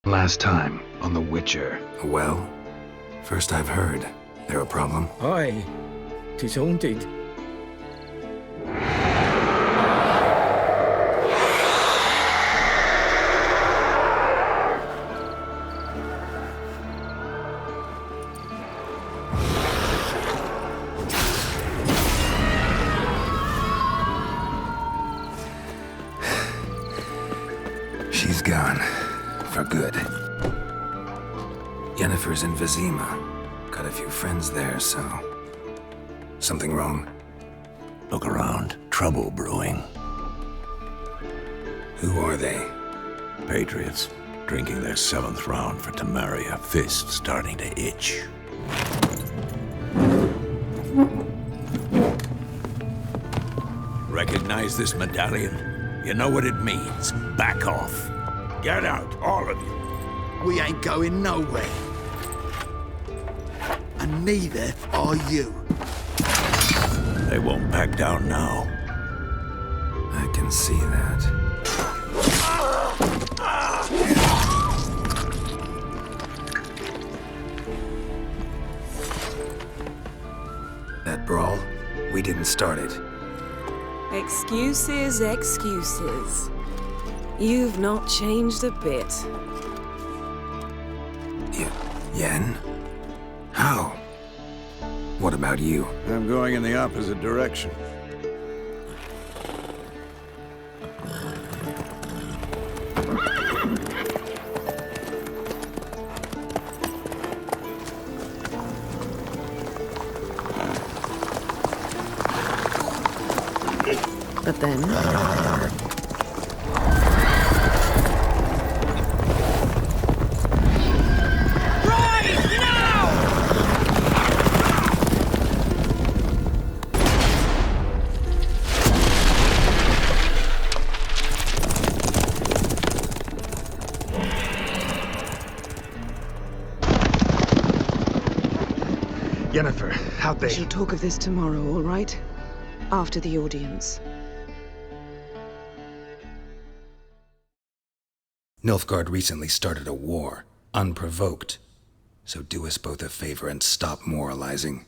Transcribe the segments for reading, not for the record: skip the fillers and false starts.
Last time, on The Witcher. Well, first I've heard. There a problem? Aye, 'tis haunted. She's gone. For good. Yennefer's in Vizima. Got a few friends there, so... Something wrong? Look around. Trouble brewing. Who are they? Patriots. Drinking their 7th round for Temeria. Fist starting to itch. Recognize this medallion? You know what it means. Back off. Get out, all of you. We ain't going nowhere. And neither are you. They won't back down now. I can see that. That brawl, we didn't start it. Excuses, excuses. You've not changed a bit. Yen? How? What about you? I'm going in the opposite direction. But then... Yennefer, how'd We they... shall talk of this tomorrow, all right? After the audience. Nilfgaard recently started a war, unprovoked. So do us both a favor and stop moralizing.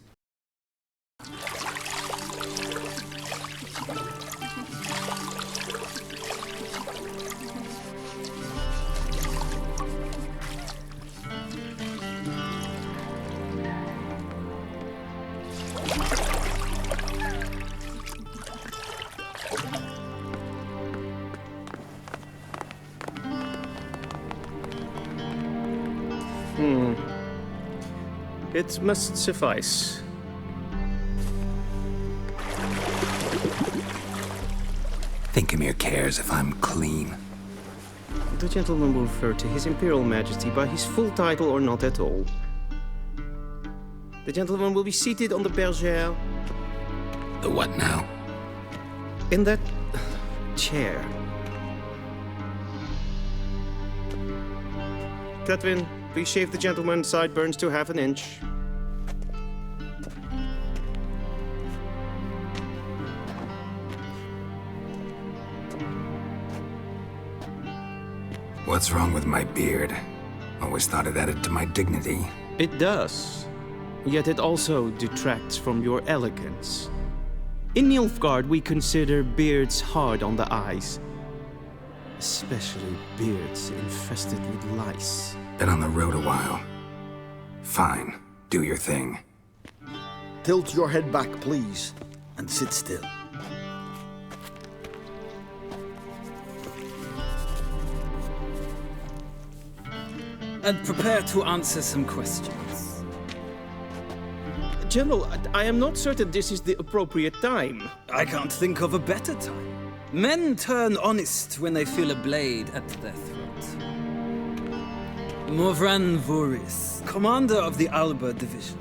It must suffice. Think Emhyr cares if I'm clean? The gentleman will refer to His Imperial Majesty by his full title or not at all. The gentleman will be seated on the bergère. The what now? In that... chair. Catwin, please shave the gentleman's sideburns to ½ an inch. What's wrong with my beard? Always thought it added to my dignity. It does. Yet it also detracts from your elegance. In Nilfgaard, we consider beards hard on the eyes. Especially beards infested with lice. Been on the road a while. Fine, do your thing. Tilt your head back, please, and sit still. And prepare to answer some questions. General, I am not certain this is the appropriate time. I can't think of a better time. Men turn honest when they feel a blade at their throat. Morvran Voris, commander of the Alba Division.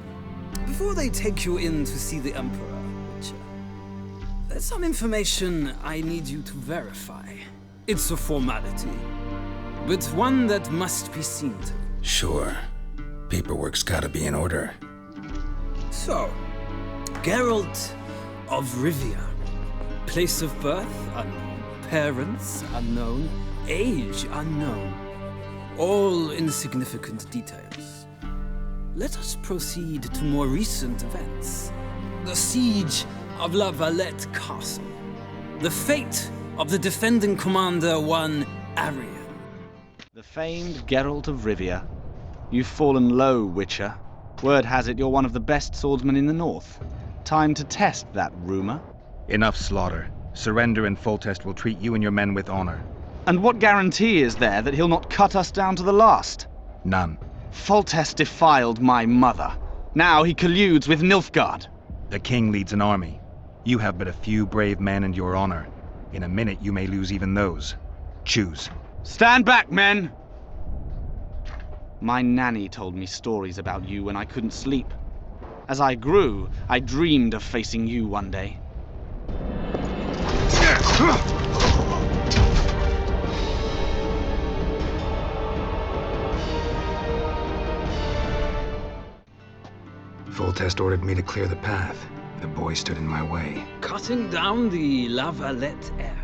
Before they take you in to see the Emperor, Witcher, there's some information I need you to verify. It's a formality, but one that must be seen to. Sure. Paperwork's gotta be in order. So, Geralt of Rivia. Place of birth unknown. Parents unknown. Age unknown. all insignificant details. Let us proceed to more recent events. The siege of La Valette Castle. The fate of the defending commander, one Arian. The famed Geralt of Rivia. You've fallen low, Witcher. Word has it you're one of the best swordsmen in the north. Time to test that rumor. Enough slaughter. Surrender and Foltest will treat you and your men with honor. And what guarantee is there that he'll not cut us down to the last? None. Foltest defiled my mother. Now he colludes with Nilfgaard. The king leads an army. You have but a few brave men and your honor. In a minute you may lose even those. Choose. Stand back, men! My nanny told me stories about you when I couldn't sleep. As I grew, I dreamed of facing you one day. Foltest ordered me to clear the path. The boy stood in my way. Cutting down the La Valette heir.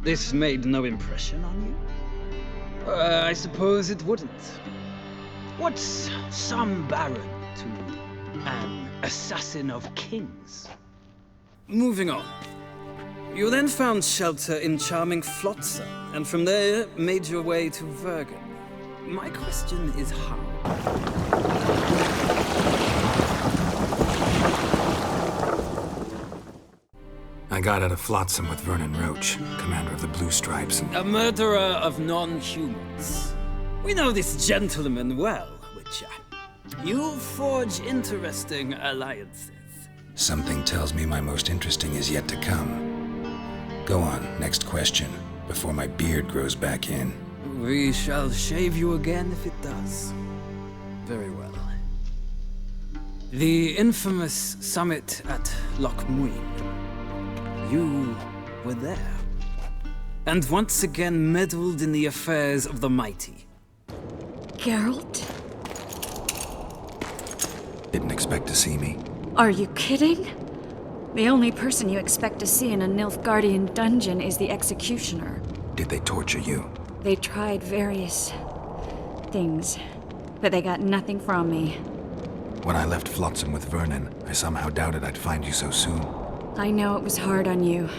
This made no impression on you? I suppose it wouldn't. What's some baron to an assassin of kings? Moving on. You then found shelter in charming Flotsam, and from there made your way to Vergen. My question is how? I got out of Flotsam with Vernon Roach, commander of the Blue Stripes, and A murderer of non-humans. We know this gentleman well, Witcher. You forge interesting alliances. something tells me my most interesting is yet to come. Go on, next question, before my beard grows back in. We shall shave you again if it does. Very well. The infamous summit at Loch Muin. You were there. And once again meddled in the affairs of the mighty. Geralt? Didn't expect to see me. Are you kidding? The only person you expect to see in a Nilfgaardian dungeon is the executioner. Did they torture you? They tried various things, but they got nothing from me. When I left Flotsam with Vernon, I somehow doubted I'd find you so soon. I know it was hard on you.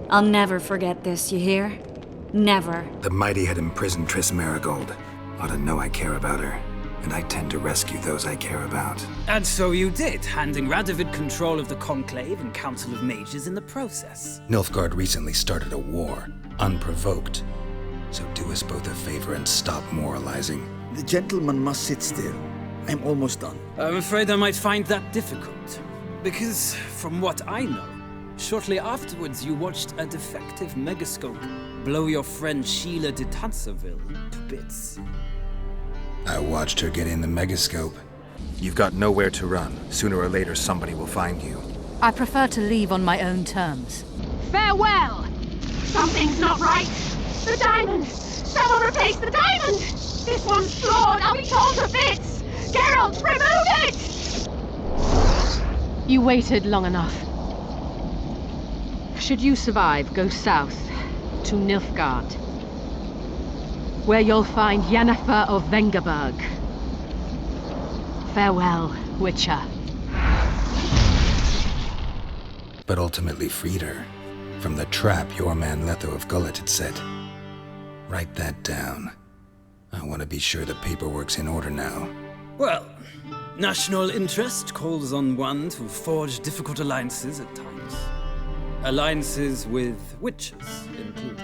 I'll never forget this, you hear? Never. The mighty had imprisoned Triss Merigold. Ought to know I care about her, and I tend to rescue those I care about. And so you did, handing Radovid control of the Conclave and Council of Mages in the process. Nilfgaard recently started a war, unprovoked. So do us both a favor and stop moralizing. The gentleman must sit still. I'm almost done. I'm afraid I might find that difficult. Because, from what I know, shortly afterwards you watched a defective megascope blow your friend Sheila de Tanserville to bits. I watched her get in the megascope. You've got nowhere to run. Sooner or later somebody will find you. I prefer to leave on my own terms. Farewell! Something's not right! The diamond! Someone replace the diamond! This one's flawed! I'll be torn to bits! Geralt, remove it! You waited long enough. Should you survive, go south to Nilfgaard, where you'll find Yennefer of Vengerberg. Farewell, Witcher. But ultimately freed her from the trap your man Letho of Gullet had set. Write that down. I want to be sure the paperwork's in order now. Well, national interest calls on one to forge difficult alliances at times. Alliances with witches included.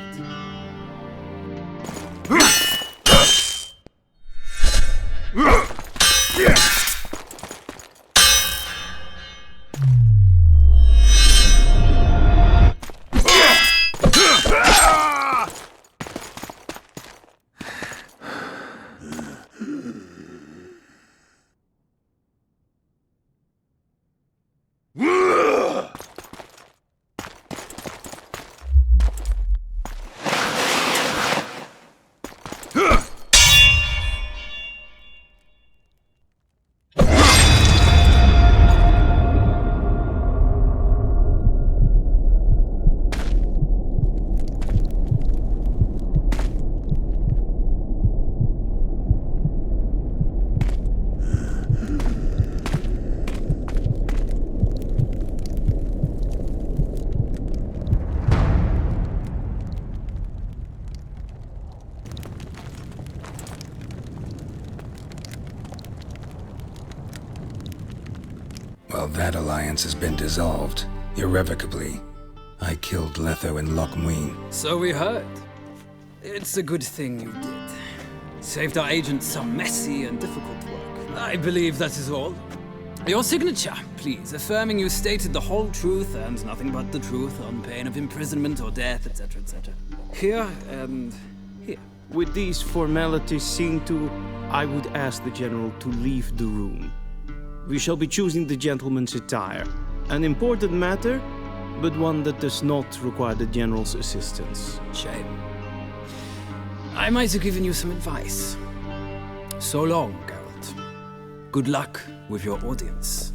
Well, that alliance has been dissolved, irrevocably. I killed Letho and Loch Muin. So we heard. It's a good thing you did. Saved our agent some messy and difficult work. I believe that is all. Your signature, please, affirming you stated the whole truth and nothing but the truth on pain of imprisonment or death, etc., etc. Here and here. With these formalities seen to, I would ask the General to leave the room. We shall be choosing the gentleman's attire. An important matter, but one that does not require the General's assistance. Shame. I might have given you some advice. So long, Geralt. Good luck with your audience.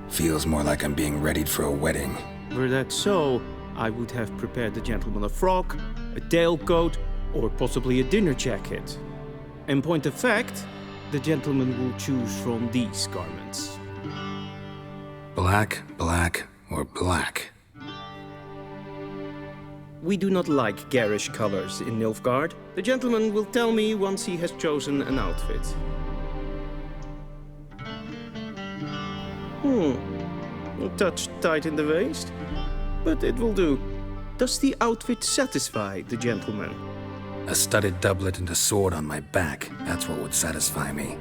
Feels more like I'm being readied for a wedding. Were that so, I would have prepared the gentleman a frock, a tailcoat, or possibly a dinner jacket. In point of fact, the gentleman will choose from these garments. Black, black, or black? We do not like garish colors in Nilfgaard. The gentleman will tell me once he has chosen an outfit. A touch tight in the waist, but it will do. Does the outfit satisfy the gentleman? A studded doublet and a sword on my back, that's what would satisfy me.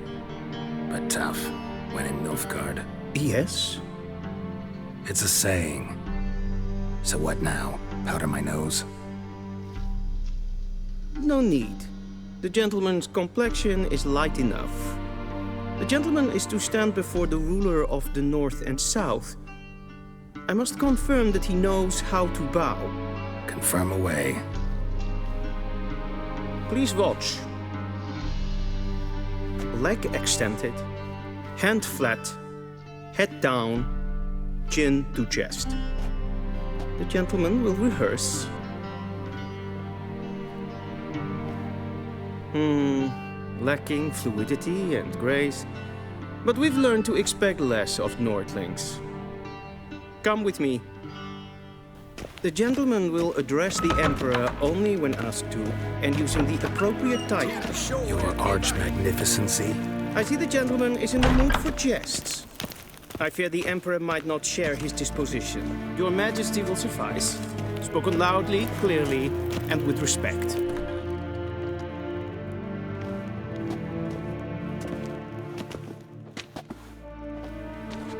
But tough, when in Nilfgaard. Yes? It's a saying. So what now? Powder my nose? No need. The gentleman's complexion is light enough. The gentleman is to stand before the ruler of the North and South. I must confirm that he knows how to bow. Confirm away. Please watch. Leg extended, hand flat, head down, chin to chest. The gentleman will rehearse. Lacking fluidity and grace, but we've learned to expect less of Nordlings. Come with me. The gentleman will address the Emperor only when asked to, and using the appropriate title. Your Arch-Magnificency? I see the gentleman is in the mood for jests. I fear the Emperor might not share his disposition. Your Majesty will suffice. Spoken loudly, clearly, and with respect.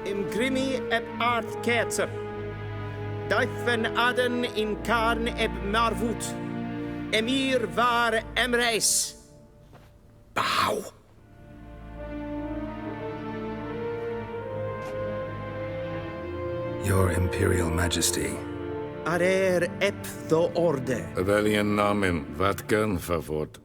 Imgrimi eb art ketzer. Duifen aden in karn eb marvut. Emhyr var emreis. Bow! Your Imperial Majesty. Attire eb the orde. Weljen namen, wat kan favort?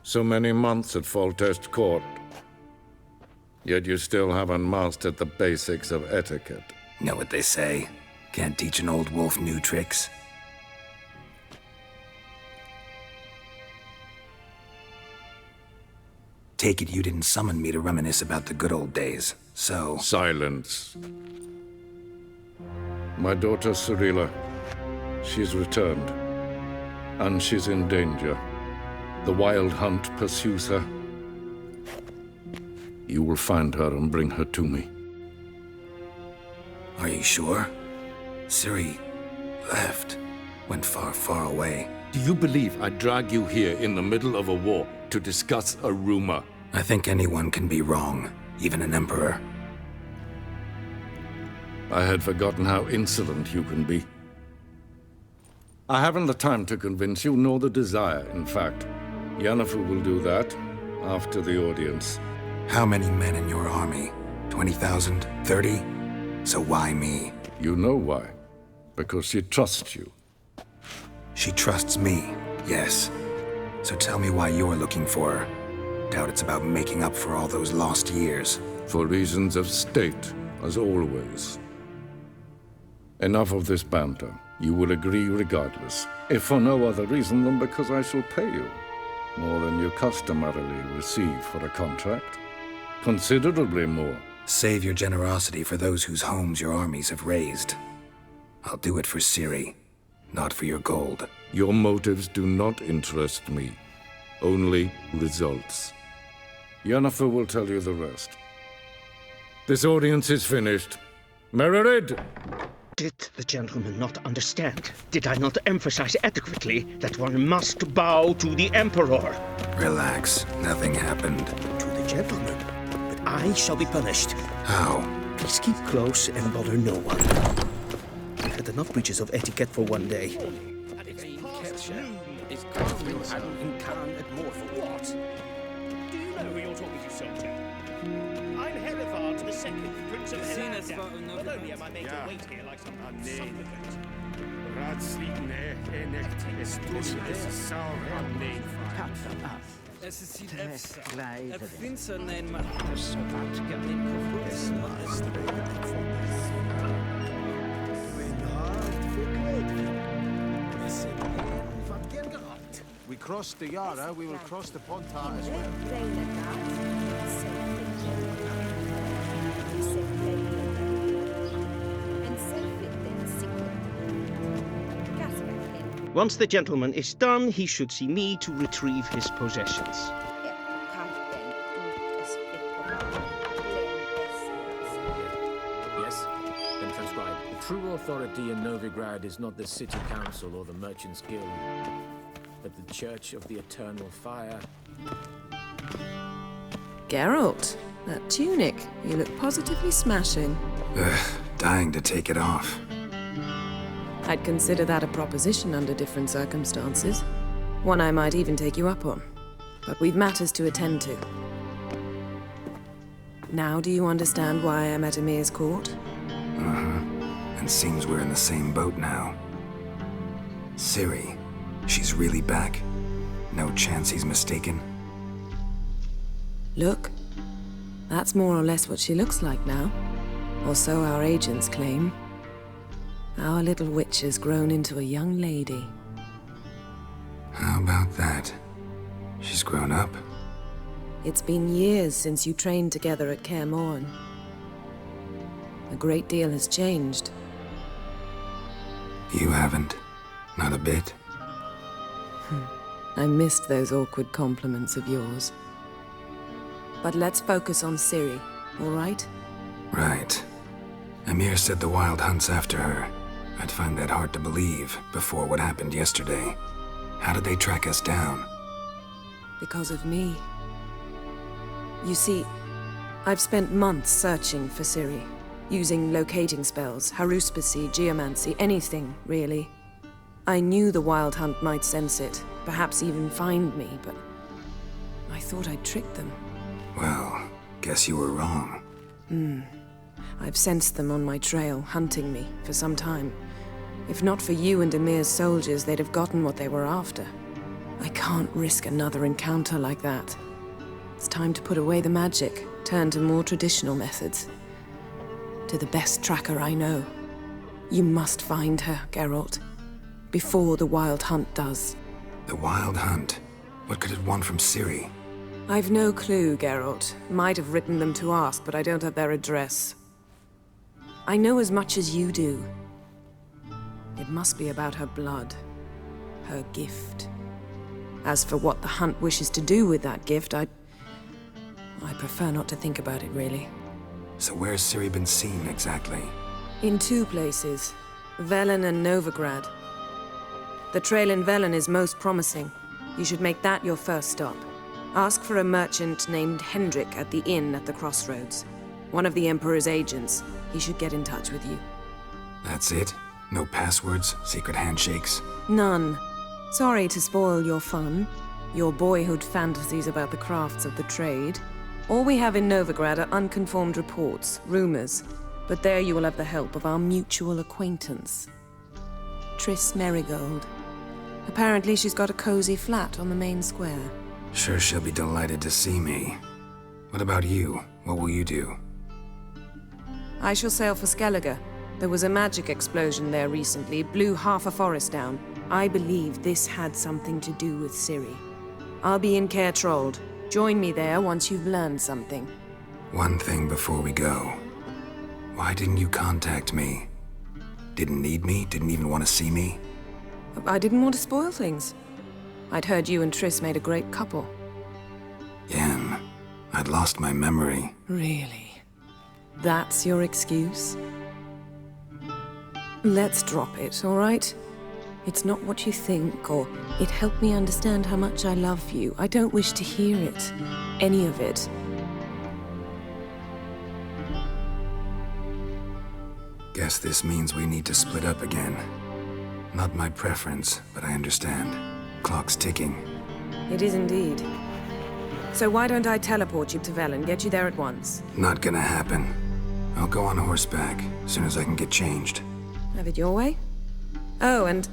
So many months at Foltest Court. Yet you still haven't mastered the basics of etiquette. Know what they say? Can't teach an old wolf new tricks. Take it you didn't summon me to reminisce about the good old days, so... Silence. My daughter Cirilla, she's returned. And she's in danger. The Wild Hunt pursues her. You will find her and bring her to me. Are you sure? Ciri left. Went far, far away. Do you believe I'd drag you here in the middle of a war to discuss a rumor? I think anyone can be wrong, even an emperor. I had forgotten how insolent you can be. I haven't the time to convince you, nor the desire, in fact. Yennefer will do that after the audience. How many men in your army? 20,000? 30? So why me? You know why. Because she trusts you. She trusts me, yes. So tell me why you're looking for her. Doubt it's about making up for all those lost years. For reasons of state, as always. Enough of this banter. You will agree regardless, if for no other reason than because I shall pay you more than you customarily receive for a contract. Considerably more. Save your generosity for those whose homes your armies have razed. I'll do it for Ciri, not for your gold. Your motives do not interest me. Only results. Yennefer will tell you the rest. This audience is finished. Mererid! Did the gentleman not understand? Did I not emphasize adequately that one must bow to the Emperor? Relax. Nothing happened. To the gentleman. But I shall be punished. How? Please keep close and bother no one. I've had enough breaches of etiquette for one day. Is at more for what? Do you know who you're talking to, soldier? I'm Herivard the Second, Prince of Helanda. Not only am I made to wait here like some supplicant. Es ist die Prinzer nein man so weit We crossed the Yara, we will cross the Pontar as well. Once the gentleman is done, he should see me to retrieve his possessions. Yes? Then transcribe. True authority in Novigrad is not the city council or the merchants' guild, but the Church of the Eternal Fire. Geralt, that tunic. You look positively smashing. Dying to take it off. I'd consider that a proposition under different circumstances. One I might even take you up on. But we've matters to attend to. Now do you understand why I'm at Emhyr's court? And seems we're in the same boat now. Ciri, she's really back. No chance he's mistaken. Look, that's more or less what she looks like now. Or so our agents claim. Our little witch has grown into a young lady. How about that? She's grown up. It's been years since you trained together at Kaer Morhen. A great deal has changed. You haven't. Not a bit. I missed those awkward compliments of yours. But let's focus on Ciri, all right? Right. Emhyr said the Wild Hunt's after her. I'd find that hard to believe before what happened yesterday. How did they track us down? Because of me. You see, I've spent months searching for Ciri, using locating spells, haruspicy, geomancy, anything, really. I knew the Wild Hunt might sense it, perhaps even find me, but I thought I'd tricked them. Well, guess you were wrong. I've sensed them on my trail, hunting me, for some time. If not for you and Emhyr's soldiers, they'd have gotten what they were after. I can't risk another encounter like that. It's time to put away the magic, turn to more traditional methods. To the best tracker I know. You must find her, Geralt. Before the Wild Hunt does. The Wild Hunt? What could it want from Ciri? I've no clue, Geralt. Might have written them to ask, but I don't have their address. I know as much as you do. It must be about her blood. Her gift. As for what the Hunt wishes to do with that gift, I prefer not to think about it, really. So where's Ciri been seen, exactly? In two places. Velen and Novigrad. The trail in Velen is most promising. You should make that your first stop. Ask for a merchant named Hendrik at the inn at the crossroads. One of the Emperor's agents. He should get in touch with you. That's it? No passwords? Secret handshakes? None. Sorry to spoil your fun. Your boyhood fantasies about the crafts of the trade. All we have in Novigrad are unconfirmed reports, rumors. But there you will have the help of our mutual acquaintance. Triss Merigold. Apparently she's got a cozy flat on the main square. Sure she'll be delighted to see me. What about you? What will you do? I shall sail for Skellige. There was a magic explosion there recently, blew half a forest down. I believe this had something to do with Ciri. I'll be in Caer Trold. Join me there once you've learned something. One thing before we go. Why didn't you contact me? Didn't need me? Didn't even want to see me? I didn't want to spoil things. I'd heard you and Triss made a great couple. Yen, I'd lost my memory. Really? That's your excuse? Let's drop it, all right? It's not what you think, or it helped me understand how much I love you. I don't wish to hear it. Any of it. Guess this means we need to split up again. Not my preference, but I understand. Clock's ticking. It is indeed. So why don't I teleport you to Velen, get you there at once? Not gonna happen. I'll go on horseback, as soon as I can get changed. Have it your way? Oh, and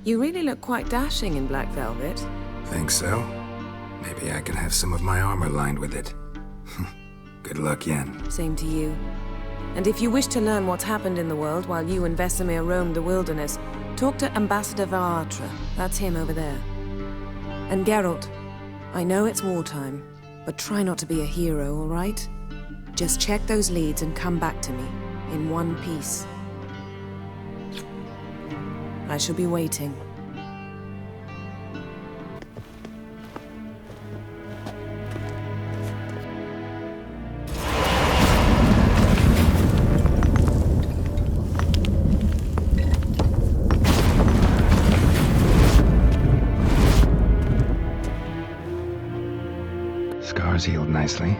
you really look quite dashing in black velvet. Think so? Maybe I can have some of my armor lined with it. Good luck, Yen. Same to you. And if you wish to learn what's happened in the world while you and Vesemir roamed the wilderness, talk to Ambassador Attire. That's him over there. And Geralt, I know it's wartime, but try not to be a hero, all right? Just check those leads and come back to me, in one piece. I shall be waiting. Scars healed nicely.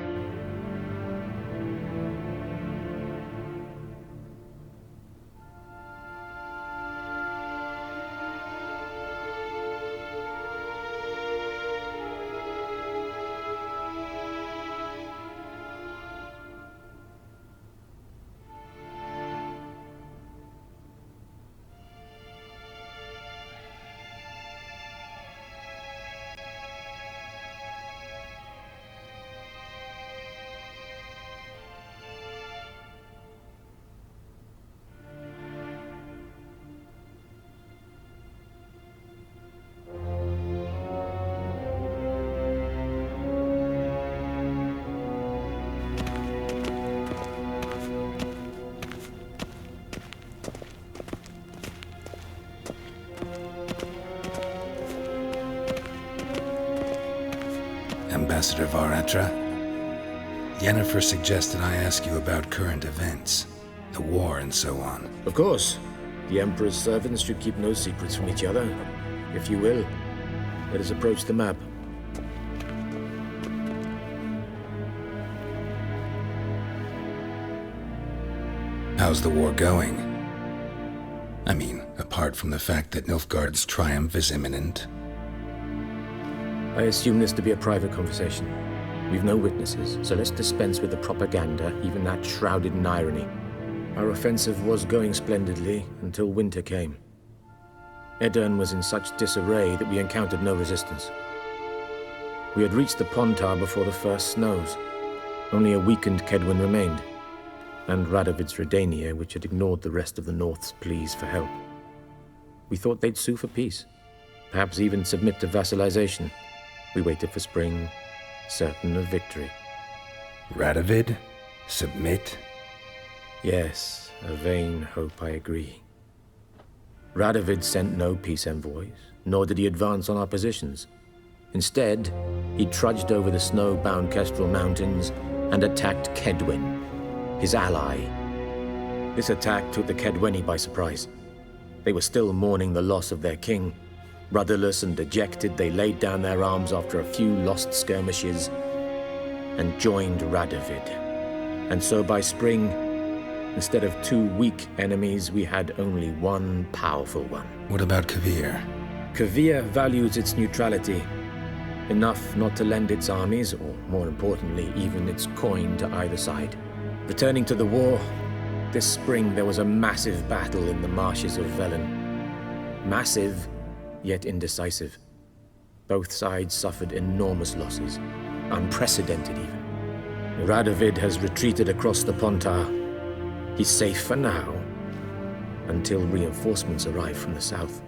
Ambassador Attire, Yennefer suggested I ask you about current events, the war and so on. Of course. The Emperor's servants should keep no secrets from each other. If you will, let us approach the map. How's the war going? I mean, apart from the fact that Nilfgaard's triumph is imminent. I assume this to be a private conversation. We've no witnesses, so let's dispense with the propaganda, even that shrouded in irony. Our offensive was going splendidly until winter came. Edirn was in such disarray that we encountered no resistance. We had reached the Pontar before the first snows. Only a weakened Kedwen remained, and Radovid's Redania, which had ignored the rest of the North's pleas for help. We thought they'd sue for peace, perhaps even submit to vassalization. We waited for spring, certain of victory. Radovid? Submit? Yes, a vain hope, I agree. Radovid sent no peace envoys, nor did he advance on our positions. Instead, he trudged over the snow-bound Kestrel Mountains and attacked Kedwen, his ally. This attack took the Kedweni by surprise. They were still mourning the loss of their king. Rudderless and dejected, they laid down their arms after a few lost skirmishes and joined Radovid. And so by spring, instead of two weak enemies, we had only one powerful one. What about Kavir? Kavir values its neutrality, enough not to lend its armies, or more importantly, even its coin to either side. Returning to the war, this spring there was a massive battle in the marshes of Velen. Massive, yet indecisive. Both sides suffered enormous losses, unprecedented even. Radovid has retreated across the Pontar. He's safe for now, until reinforcements arrive from the south.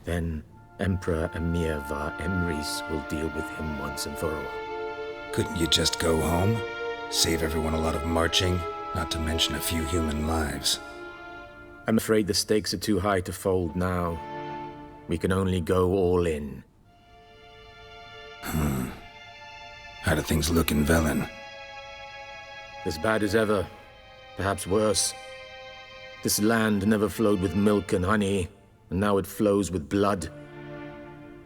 Then Emperor Emhyr var Emrys will deal with him once and for all. Couldn't you just go home? Save everyone a lot of marching, not to mention a few human lives. I'm afraid the stakes are too high to fold now. We can only go all in. How do things look in Velen? As bad as ever. Perhaps worse. This land never flowed with milk and honey, and now it flows with blood.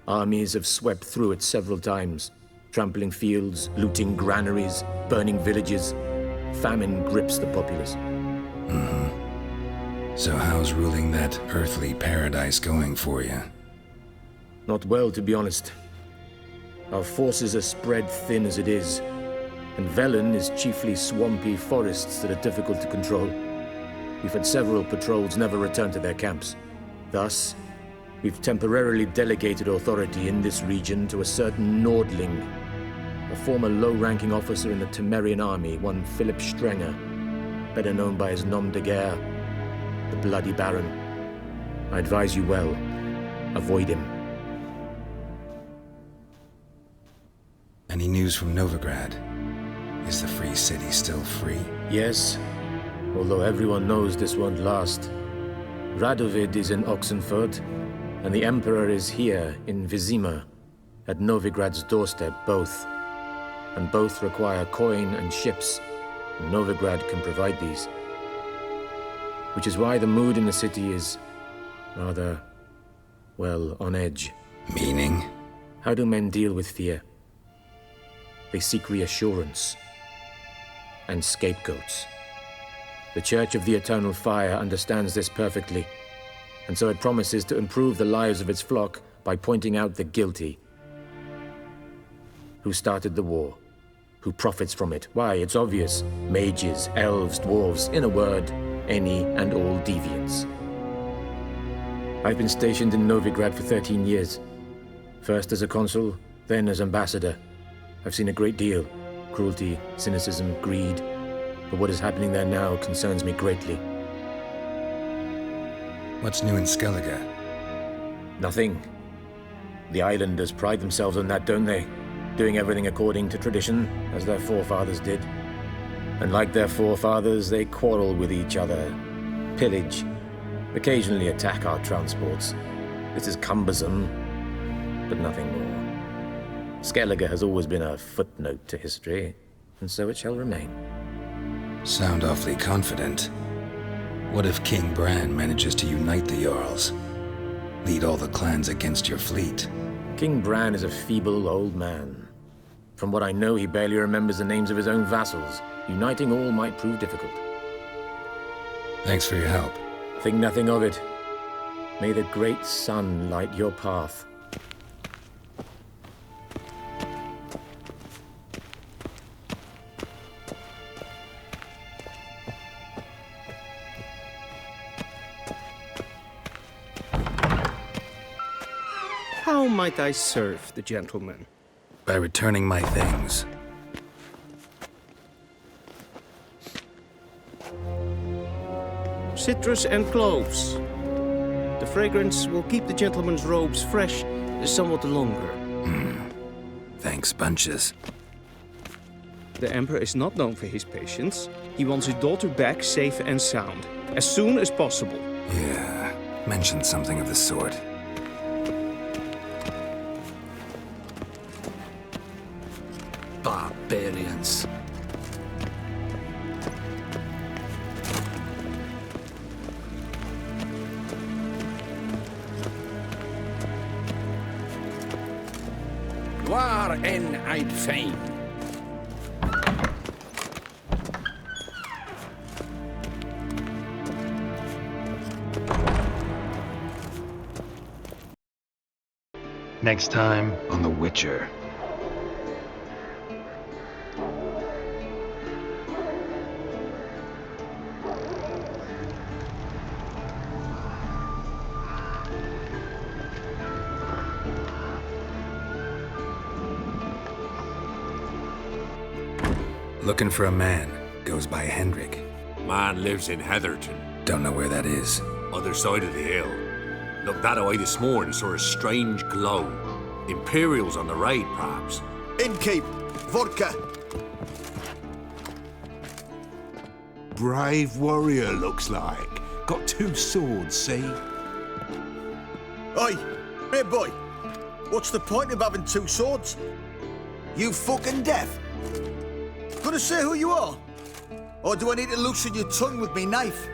Armies have swept through it several times, trampling fields, looting granaries, burning villages. Famine grips the populace. So how's ruling that earthly paradise going for you? Not well, to be honest. Our forces are spread thin as it is, and Velen is chiefly swampy forests that are difficult to control. We've had several patrols never return to their camps. Thus, we've temporarily delegated authority in this region to a certain Nordling, a former low-ranking officer in the Temerian army, one Philip Strenger, better known by his nom de guerre, the Bloody Baron. I advise you well. Avoid him. Any news from Novigrad? Is the Free City still free? Yes, although everyone knows this won't last. Radovid is in Oxenfurt, and the Emperor is here in Vizima, at Novigrad's doorstep, both. And both require coin and ships, and Novigrad can provide these. Which is why the mood in the city is rather, well, on edge. Meaning? How do men deal with fear? They seek reassurance and scapegoats. The Church of the Eternal Fire understands this perfectly, and so it promises to improve the lives of its flock by pointing out the guilty. Who started the war? Who profits from it? Why, it's obvious. Mages, elves, dwarves, in a word, any and all deviants. I've been stationed in Novigrad for 13 years. First as a consul, then as ambassador. I've seen a great deal. Cruelty, cynicism, greed. But what is happening there now concerns me greatly. What's new in Skellige? Nothing. The islanders pride themselves on that, don't they? Doing everything according to tradition, as their forefathers did. And like their forefathers, they quarrel with each other, pillage, occasionally attack our transports. This is cumbersome, but nothing more. Skellige has always been a footnote to history, and so it shall remain. Sound awfully confident. What if King Bran manages to unite the Jarls? Lead all the clans against your fleet? King Bran is a feeble old man. From what I know, he barely remembers the names of his own vassals. Uniting all might prove difficult. Thanks for your help. Think nothing of it. May the great sun light your path. How might I serve the gentleman? By returning my things. Citrus and cloves. The fragrance will keep the gentleman's robes fresh somewhat longer. Thanks, bunches. The Emperor is not known for his patience. He wants his daughter back safe and sound, as soon as possible. Yeah, mentioned something of the sort. Barbarians. Waar en I'd fain. Next time on The Witcher. Looking for a man. Goes by Hendrik. Man lives in Heatherton. Don't know where that is. Other side of the hill. Looked that away this morning, saw a strange glow. Imperials on the raid, perhaps. Innkeep, vodka. Brave warrior, looks like. Got 2 swords, see? Oi, hey boy. What's the point of having 2 swords? You fucking deaf? Gonna say who you are? Or do I need to loosen your tongue with me knife?